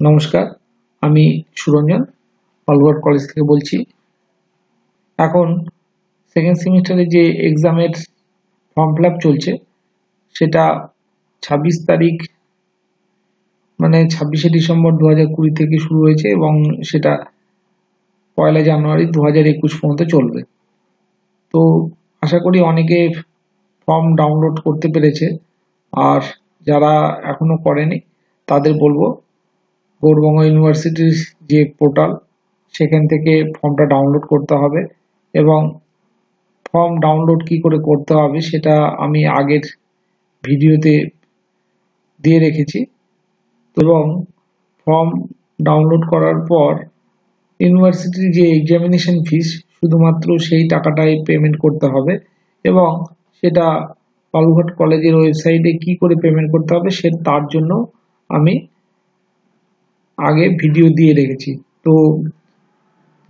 নমস্কার, আমি সুরঞ্জন অলগট কলেজ থেকে বলছি। এখন সেকেন্ড সেমিস্টারে যে এক্সামের ফর্ম ফিল আপ চলছে সেটা 26 তারিখ মানে 26শে ডিসেম্বর 2020 থেকে শুরু হয়েছে এবং সেটা 1 জানুয়ারি 2021 পর্যন্ত চলবে। তো আশা করি অনেকে ফর্ম ডাউনলোড করতে পেরেছে, আর যারা এখনো করেনি তাদের বলবো গৌড়বঙ্গ ইউনিভার্সিটির যে পোর্টাল সেখান থেকে ফর্মটা ডাউনলোড করতে হবে এবং ফর্ম ডাউনলোড কি করে করতে হবে সেটা আমি আগের ভিডিওতে দিয়ে রেখেছি। এবং ফর্ম ডাউনলোড করার পর ইউনিভার্সিটির যে এক্সামিনেশন ফিস শুধুমাত্র সেই টাকাটাই পেমেন্ট করতে হবে এবং সেটা অলগট কলেজের ওয়েবসাইটে কি করে পেমেন্ট করতে হবে সে তার জন্য আমি আগে ভিডিও দিয়ে রেখেছি। তো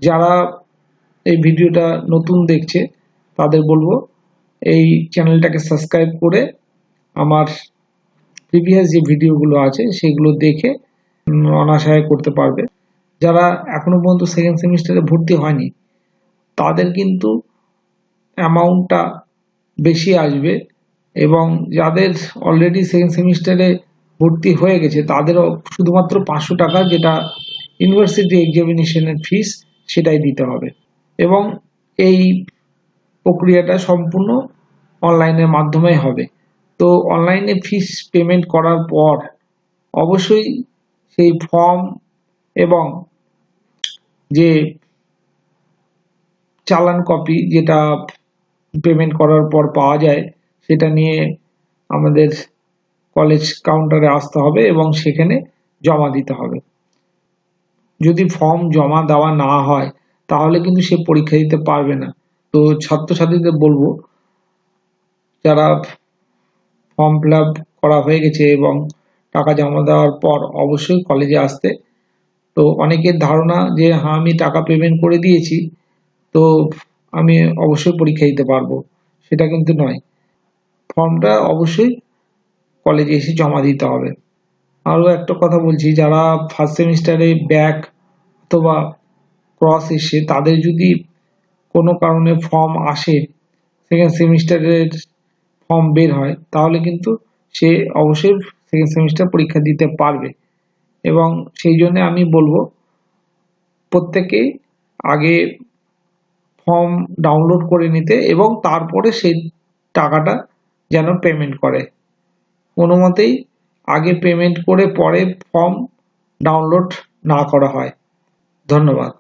যারা এই ভিডিওটা নতুন দেখছে তাদের বলবো এই চ্যানেলটাকে সাবস্ক্রাইব করে আমার প্রিভিয়াস যে ভিডিওগুলো আছে সেগুলো দেখে অনায়াসে করতে পারবে। যারা এখনো পর্যন্ত সেকেন্ড সেমিস্টারে ভর্তি হয়নি তাদের কিন্তু অ্যামাউন্টটা বেশি আসবে এবং যাদের অলরেডি সেকেন্ড সেমিস্টারে ভর্তি হয়ে গেছে তাদেরও শুধুমাত্র 500 টাকা, যেটা ইউনিভার্সিটি এক্সামিনেশনের ফিস, সেটাই দিতে হবে এবং এই প্রক্রিয়াটা সম্পূর্ণ অনলাইনের মাধ্যমে হবে। তো অনলাইনে ফিস পেমেন্ট করার পর অবশ্যই সেই ফর্ম এবং যে চালান কপি যেটা পেমেন্ট করার পর পাওয়া যায় সেটা নিয়ে আমাদের কলেজ কাউন্টারে আসতে হবে এবং সেখানে জমা দিতে হবে। যদি ফর্ম জমা দেওয়া না হয় তাহলে কিন্তু সে পরীক্ষা দিতে পারবে না। তো ছাত্রছাত্রীদের বলবো যারা ফর্ম ফিল আপ করা হয়ে গেছে এবং টাকা জমা দেওয়ার পর অবশ্যই কলেজে আসতে। তো অনেকের ধারণা যে হ্যাঁ আমি টাকা পেমেন্ট করে দিয়েছি তো আমি অবশ্যই পরীক্ষা দিতে পারবো, সেটা কিন্তু নয়। ফর্মটা অবশ্যই কলেজে এসে জমা দিতে হবে। আরও একটা কথা বলছি, যারা ফার্স্ট সেমিস্টারে ব্যাক অথবা ক্রস এসে তাদের যদি কোনো কারণে ফর্ম আসে, সেকেন্ড সেমিস্টারের ফর্ম বের হয়, তাহলে কিন্তু সে অবশ্যই সেকেন্ড সেমিস্টার পরীক্ষা দিতে পারবে এবং সেই জন্য আমি বলবো প্রত্যেকেই আগে ফর্ম ডাউনলোড করে নিতে এবং তারপরে সেই টাকাটা যেন পেমেন্ট করে। কোনো মতেই আগে পেমেন্ট করে পরে ফর্ম ডাউনলোড না করা হয়। ধন্যবাদ।